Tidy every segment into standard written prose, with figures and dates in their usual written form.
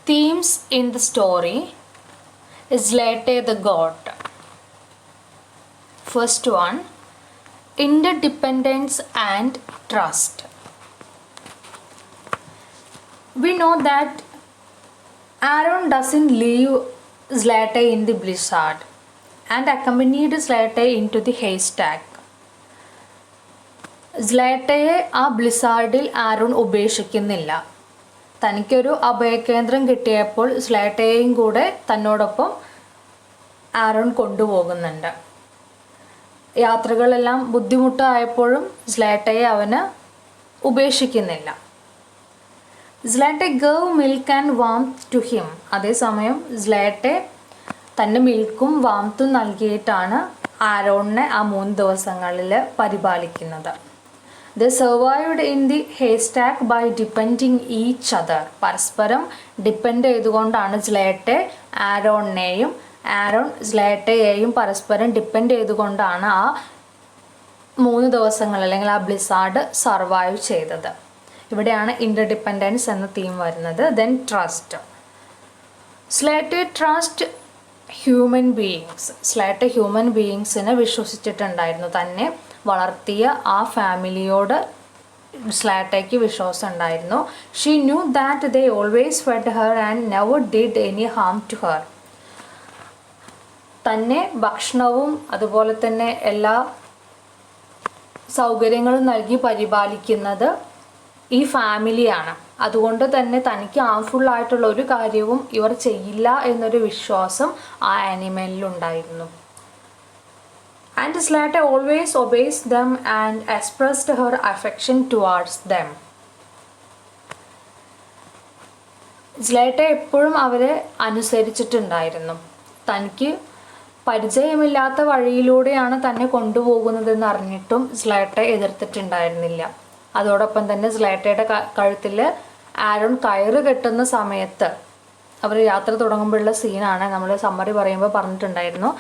Themes in the story is Zlate the God. First one, interdependence and trust. We know that Aaron doesn't leave Zlate in the blizzard and accompanied Zlate into the haystack. സ്ലേട്ടയെ ആ ബ്ലിസാർഡിൽ Aaron ഉപേക്ഷിക്കുന്നില്ല. തനിക്കൊരു അഭയകേന്ദ്രം കിട്ടിയപ്പോൾ സ്ലേട്ടയെയും കൂടെ തന്നോടൊപ്പം Aaron കൊണ്ടുപോകുന്നുണ്ട്. യാത്രകളെല്ലാം ബുദ്ധിമുട്ടായപ്പോഴും സ്ലേട്ടയെ അവന് ഉപേക്ഷിക്കുന്നില്ല. സ്ലേട്ടെ gave milk and warmth to him. അതേസമയം സ്ലേട്ടെ തൻ്റെ മിൽക്കും വാംത്തും നൽകിയിട്ടാണ് ആരോണിനെ ആ 3 ദിവസങ്ങളിൽ പരിപാലിക്കുന്നത്. They survived in the haystack by depending each other. പരസ്പരം ഡിപ്പെൻഡ് ചെയ്തുകൊണ്ടാണ് സ്ലേട്ടെ ആരോണിനെയും ആരോൺ സ്ലേട്ടയെയും പരസ്പരം ഡിപ്പെൻഡ് ചെയ്തുകൊണ്ടാണ് ആ 3 ദിവസങ്ങൾ അല്ലെങ്കിൽ ആ ബ്ലിസാർഡ് സർവൈവ് ചെയ്തത്. ഇവിടെയാണ് ഇൻ്റർഡിപ്പെൻഡൻസ് എന്ന തീം വരുന്നത്. Then trust. Zlateh trust human beings. Zlateh human ബീയിങ്സിനെ വിശ്വസിച്ചിട്ടുണ്ടായിരുന്നു. തന്നെ വളർത്തിയ ആ ഫാമിലിയോട് സ്ലേട്ടയ്ക്ക് വിശ്വാസം ഉണ്ടായിരുന്നു. She knew that they always fed her and never did any harm to her. തന്നെ ഭക്ഷണവും അതുപോലെ തന്നെ എല്ലാ സൗകര്യങ്ങളും നൽകി പരിപാലിക്കുന്നത് ഈ ഫാമിലിയാണ്. അതുകൊണ്ട് തന്നെ തനിക്ക് ഹാംഫുൾ ആയിട്ടുള്ള ഒരു കാര്യവും ഇവർ ചെയ്യില്ല എന്നൊരു വിശ്വാസം ആ ആനിമലിലുണ്ടായിരുന്നു. And Zlate always obeys them and expressed her affection towards them. സ്ലേട്ടെ എപ്പോഴും അവരെ അനുസരിച്ചിട്ടുണ്ടായിരുന്നു. തനിക്ക് പരിചയമില്ലാത്ത വഴിയിലൂടെയാണ് തന്നെ കൊണ്ടുപോകുന്നതെന്ന് അറിഞ്ഞിട്ടും സ്ലേട്ടെ എതിർത്തിട്ടുണ്ടായിരുന്നില്ല. അതോടൊപ്പം തന്നെ സ്ലേട്ടയുടെ കഴുത്തിൽ ആരോൺ കയറ് കെട്ടുന്ന സമയത്ത് അവർ യാത്ര തുടങ്ങുമ്പോഴുള്ള സീനാണ് നമ്മൾ സമ്മറി പറയുമ്പോൾ പറഞ്ഞിട്ടുണ്ടായിരുന്നു.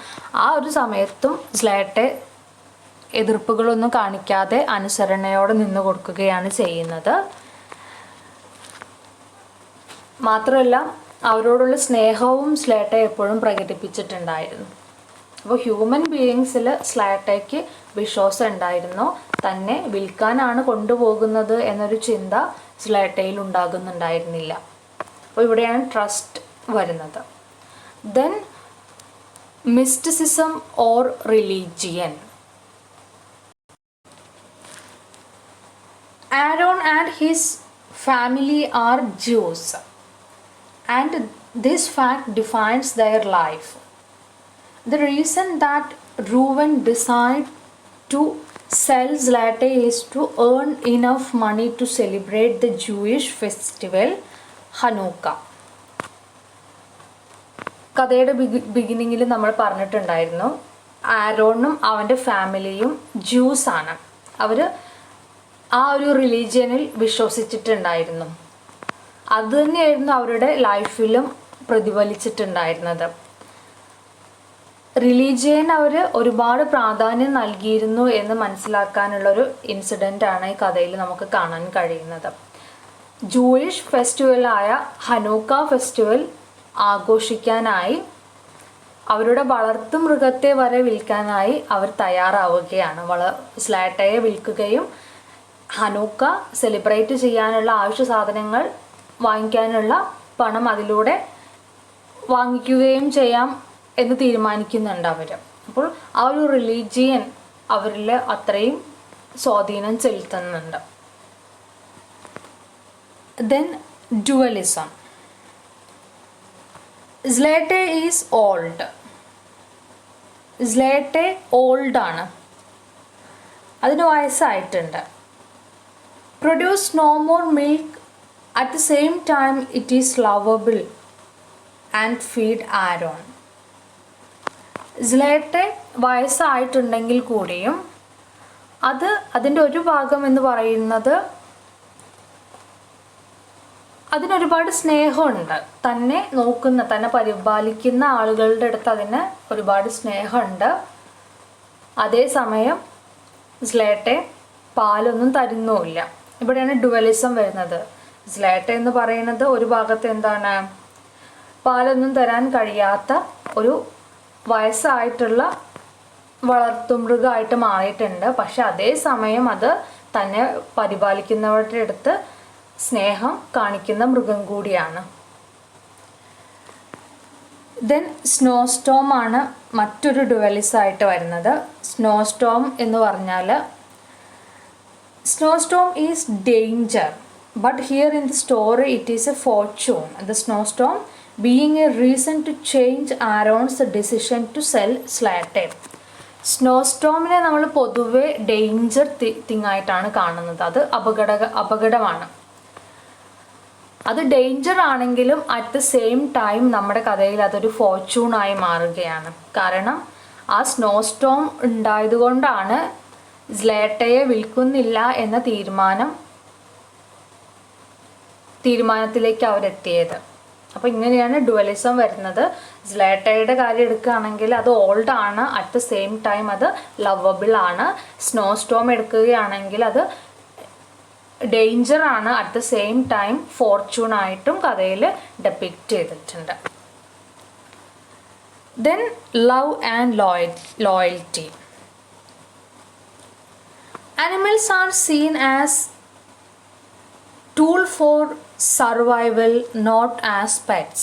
ആ ഒരു സമയത്തും സ്ലേട്ടെ എതിർപ്പുകളൊന്നും കാണിക്കാതെ അനുസരണയോടെ നിന്ന് കൊടുക്കുകയാണ് ചെയ്യുന്നത്. മാത്രമല്ല അവരോടുള്ള സ്നേഹവും സ്ലേട്ടെ എപ്പോഴും പ്രകടിപ്പിച്ചിട്ടുണ്ടായിരുന്നു. അപ്പോൾ ഹ്യൂമൻ ബീയിങ്സിൽ സ്ലേട്ടയ്ക്ക് വിശ്വാസം ഉണ്ടായിരുന്നു. തന്നെ വിൽക്കാനാണ് കൊണ്ടുപോകുന്നത് എന്നൊരു ചിന്ത സ്ലേട്ടയിൽ ഉണ്ടാകുന്നുണ്ടായിരുന്നില്ല. അപ്പോൾ ഇവിടെയാണ് ട്രസ്റ്റ് വരുന്നത്. Then mysticism or religion. Aaron and his family are Jews, and this fact defines their life. The reason that Reuben decided to sell Zlate is to earn enough money to celebrate the Jewish festival Hanukkah. കഥയുടെ ബിഗിനിങ്ങിൽ നമ്മൾ പറഞ്ഞിട്ടുണ്ടായിരുന്നു ആരോണും അവൻ്റെ ഫാമിലിയും juice ആണ്. അവർ ആ ഒരു റിലീജിയനിൽ വിശ്വസിച്ചിട്ടുണ്ടായിരുന്നു. അത് തന്നെയായിരുന്നു അവരുടെ ലൈഫിലും പ്രതിഫലിച്ചിട്ടുണ്ടായിരുന്നത്. റിലീജിയൻ അവർ ഒരുപാട് പ്രാധാന്യം നൽകിയിരുന്നു എന്ന് മനസ്സിലാക്കാനുള്ളൊരു ഇൻസിഡൻ്റാണ് ഈ കഥയിൽ നമുക്ക് കാണാൻ കഴിയുന്നത്. ജൂയിഷ് ഫെസ്റ്റിവലായ ഹനൂക്ക ഫെസ്റ്റിവൽ ആഘോഷിക്കാനായി അവരുടെ വളർത്തു മൃഗത്തെ വരെ വിൽക്കാനായി അവർ തയ്യാറാവുകയാണ്. സ്ലേട്ടയെ വിൽക്കുകയും ഹനൂക്ക സെലിബ്രേറ്റ് ചെയ്യാനുള്ള ആവശ്യ സാധനങ്ങൾ വാങ്ങിക്കാനുള്ള പണം അതിലൂടെ വാങ്ങിക്കുകയും ചെയ്യാം എന്ന് തീരുമാനിക്കുന്നുണ്ട് അവർ. അപ്പോൾ ആ ഒരു റിലീജിയൻ അവരിൽ അത്രയും സ്വാധീനം ചെലുത്തുന്നുണ്ട്. Then dualism. Zlate is old. Zlate old ആണ്. അതിന് വയസ്സായിട്ടുണ്ട്. Produce no more milk. At the same time it is lovable and feed Aaron. സ്ലേട്ടെ വയസ്സായിട്ടുണ്ടെങ്കിൽ കൂടിയും അതിൻ്റെ ഒരു ഭാഗം എന്ന് പറയുന്നത് അതിനൊരുപാട് സ്നേഹമുണ്ട്. തന്നെ നോക്കുന്ന തന്നെ പരിപാലിക്കുന്ന ആളുകളുടെ അടുത്ത് അതിന് ഒരുപാട് സ്നേഹമുണ്ട്. അതേസമയം സ്ലേട്ടെ പാലൊന്നും തരുന്നുമില്ല. ഇവിടെയാണ് ഡുവലിസം വരുന്നത്. സ്ലേട്ടെ എന്ന് പറയുന്നത് ഒരു ഭാഗത്ത് എന്താണ് പാലൊന്നും തരാൻ കഴിയാത്ത ഒരു വയസ്സായിട്ടുള്ള വളർത്തുമൃഗമായിട്ട് മാറിയിട്ടുണ്ട്. പക്ഷെ അതേസമയം അത് തന്നെ പരിപാലിക്കുന്നവരുടെ അടുത്ത് സ്നേഹം കാണിക്കുന്ന മൃഗം കൂടിയാണ്. ദെൻ സ്നോ സ്റ്റോം ആണ് മറ്റൊരു ഡുവലിസായിട്ട് വരുന്നത്. സ്നോ സ്റ്റോം എന്ന് പറഞ്ഞാൽ snow storm is danger, but here in the story it is a fortune. The snow storm being a reason to change Aaron's decision to sell Zlateh. Snow സ്റ്റോമിനെ നമ്മൾ പൊതുവെ danger thing ആയിട്ടാണ് കാണുന്നത്. അത് അപകടമാണ്. അത് ഡേഞ്ചർ ആണെങ്കിലും അറ്റ് ദ സെയിം ടൈം നമ്മുടെ കഥയിൽ അതൊരു ഫോർച്യൂണായി മാറുകയാണ്. കാരണം ആ സ്നോ സ്റ്റോം ഉണ്ടായതുകൊണ്ടാണ് സ്ലേട്ടയെ വിൽക്കുന്നില്ല എന്ന തീരുമാനത്തിലേക്ക് അവരെത്തിയത്. അപ്പോൾ ഇങ്ങനെയാണ് ഡുവലിസം വരുന്നത്. സ്ലേട്ടയുടെ കാര്യം എടുക്കുകയാണെങ്കിൽ അത് ഓൾഡ് ആണ്, അറ്റ് ദ സെയിം ടൈം അത് ലവബിൾ ആണ്. സ്നോ സ്റ്റോം എടുക്കുകയാണെങ്കിൽ അത് ഡേഞ്ചർ ആണ്, at the same time Fortune ആയിട്ടും കഥയിൽ ഡെപ്പിക്റ്റ് ചെയ്തിട്ടുണ്ട്. Then love and loyalty. Animals are seen as tool for survival, not as pets.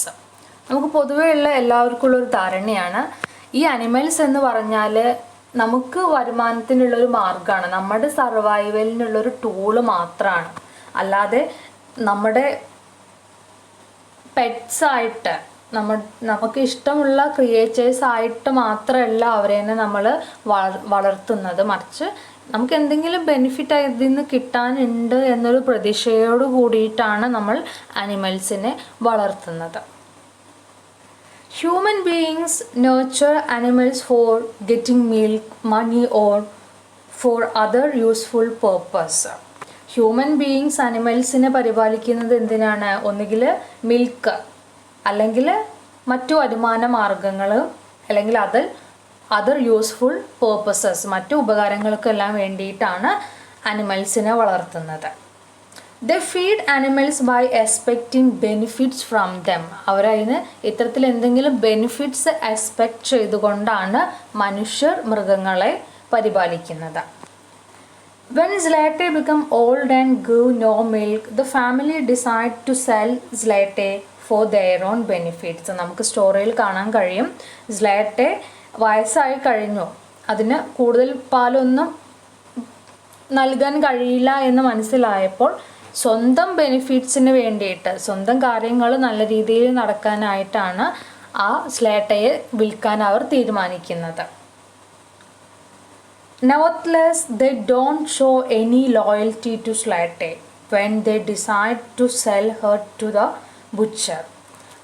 നമുക്ക് പൊതുവേ ഉള്ള എല്ലാവർക്കും ഉള്ളൊരു ധാരണയാണ് ഈ അനിമൽസ് എന്ന് പറഞ്ഞാൽ നമുക്ക് വരുമാനത്തിനുള്ളൊരു മാർഗ്ഗമാണ്, നമ്മുടെ സർവൈവലിനുള്ളൊരു ടൂള് മാത്രമാണ്. അല്ലാതെ നമ്മുടെ പെറ്റ്സായിട്ട് നമുക്ക് ഇഷ്ടമുള്ള ക്രിയേച്ചേഴ്സ് ആയിട്ട് മാത്രമല്ല അവരെ നമ്മൾ വളർത്തുന്നത്. മറിച്ച് നമുക്ക് എന്തെങ്കിലും ബെനിഫിറ്റ് ഇതിൽ നിന്ന് കിട്ടാനുണ്ട് എന്നൊരു പ്രതീക്ഷയോട് കൂടിയിട്ടാണ് നമ്മൾ അനിമൽസിനെ വളർത്തുന്നത്. Human beings nurture animals for getting milk, money or for other useful purpose. Human beings അനിമൽസിനെ പരിപാലിക്കുന്നത് എന്തിനാണ്? ഒന്നുകിൽ മിൽക്ക്, അല്ലെങ്കിൽ മറ്റു വരുമാന മാർഗങ്ങൾ, അല്ലെങ്കിൽ അതർ യൂസ്ഫുൾ പേർപ്പസസ്, മറ്റു ഉപകാരങ്ങൾക്കെല്ലാം വേണ്ടിയിട്ടാണ് അനിമൽസിനെ വളർത്തുന്നത്. The feed animals by expecting benefits from them. അവരതിന് ഇത്തരത്തിൽ എന്തെങ്കിലും ബെനിഫിറ്റ്സ് എക്സ്പെക്റ്റ് ചെയ്തുകൊണ്ടാണ് മനുഷ്യർ മൃഗങ്ങളെ പരിപാലിക്കുന്നത്. When Zlate become old and give no milk, the family decide to sell Zlate for their own benefits. നമുക്ക് സ്റ്റോറിയിൽ കാണാൻ കഴിയും, സ്ലേറ്റെ വയസ്സായി കഴിഞ്ഞു, അതിന് കൂടുതൽ പാലൊന്നും നൽകാൻ കഴിയില്ല എന്ന് മനസ്സിലായപ്പോൾ സ്വന്തം ബെനിഫിറ്റ്സിന് വേണ്ടിയിട്ട്, സ്വന്തം കാര്യങ്ങൾ നല്ല രീതിയിൽ നടക്കാനായിട്ടാണ് ആ സ്ലേട്ടയെ വിൽക്കാൻ അവർ തീരുമാനിക്കുന്നത്. Nevertheless, they don't show any loyalty to Slate when they decide to sell her to the butcher.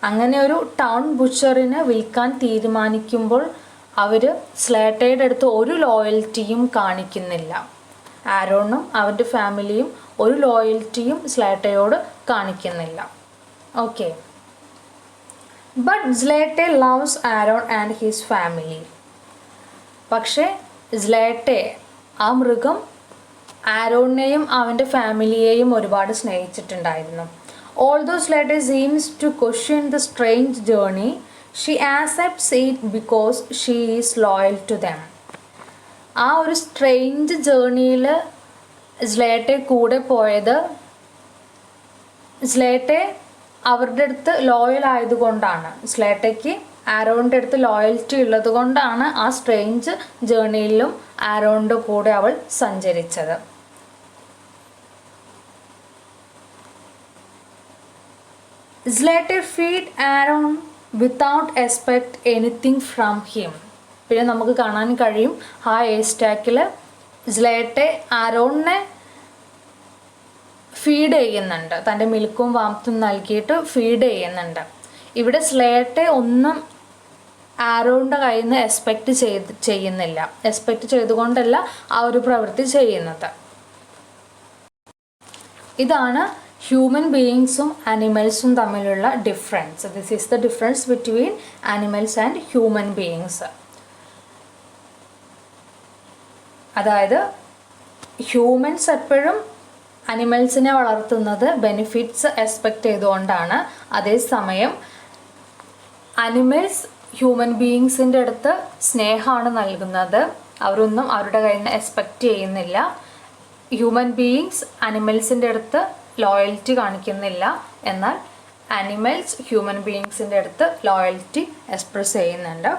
അങ്ങനെ ഒരു ടൗൺ ബുച്ചറിന് വിൽക്കാൻ തീരുമാനിക്കുമ്പോൾ അവർ സ്ലേട്ടയുടെ അടുത്ത് ഒരു ലോയൽറ്റിയും കാണിക്കുന്നില്ല. ആരോണും അവൻ്റെ ഫാമിലിയും ഒരു ലോയൽറ്റിയും സ്ലേട്ടയോട് കാണിക്കുന്നില്ല. Okay, but Zlateh loves Aaron and his family. പക്ഷേ സ്ലേട്ടെ, ആ മൃഗം, ആരോണിനെയും അവൻ്റെ ഫാമിലിയെയും ഒരുപാട് സ്നേഹിച്ചിട്ടുണ്ടായിരുന്നു. Although Slate seems to question the strange journey, she accepts it because she is loyal to them. ആ ഒരു സ്ട്രേഞ്ച് ജേർണിയിൽ സ്ലേട്ടെ കൂടെ പോയത് സ്ലേട്ടെ അവരുടെ അടുത്ത് ലോയൽ ആയതുകൊണ്ടാണ്. സ്ലേട്ടയ്ക്ക് ആരോണിൻ്റെ അടുത്ത് ലോയൽറ്റി ഉള്ളത് കൊണ്ടാണ് ആ സ്ട്രേഞ്ച് ജേർണിയിലും ആരോണിൻ്റെ കൂടെ അവൾ സഞ്ചരിച്ചത്. Slate feed Aaron without expect anything from him. പിന്നെ നമുക്ക് കാണാൻ കഴിയും ആ എസ്റ്റാക്കിൽ സ്ലേട്ടെ ആരോണിനെ ഫീഡ് ചെയ്യുന്നുണ്ട്, തൻ്റെ മിൽക്കും വാംത്തും നൽകിയിട്ട് ഫീഡ് ചെയ്യുന്നുണ്ട്. ഇവിടെ സ്ലേട്ടെ ഒന്നും ആരോണിൻ്റെ കയ്യിൽ നിന്ന് ചെയ്യുന്നില്ല. എക്സ്പെക്റ്റ് ചെയ്തുകൊണ്ടല്ല ആ ഒരു പ്രവൃത്തി ചെയ്യുന്നത്. ഇതാണ് ഹ്യൂമൻ ബീയിങ്സും അനിമൽസും തമ്മിലുള്ള difference. This is the difference between animals and human beings. അതായത് ഹ്യൂമൻസ് എപ്പോഴും അനിമൽസിനെ വളർത്തുന്നത് ബെനിഫിറ്റ്സ് എക്സ്പെക്റ്റ് ചെയ്തുകൊണ്ടാണ്. അതേസമയം അനിമൽസ് ഹ്യൂമൻ ബീയിങ്സിൻ്റെ അടുത്ത് സ്നേഹമാണ് നൽകുന്നത്, അവരൊന്നും അവരുടെ കയ്യിൽ നിന്ന് എക്സ്പെക്റ്റ് ചെയ്യുന്നില്ല. ഹ്യൂമൻ ബീയിങ്സ് അനിമൽസിൻ്റെ അടുത്ത് ലോയൽറ്റി കാണിക്കുന്നില്ല, എന്നാൽ അനിമൽസ് ഹ്യൂമൻ ബീയിങ്സിൻ്റെ അടുത്ത് ലോയൽറ്റി എക്സ്പ്രസ് ചെയ്യുന്നുണ്ട്.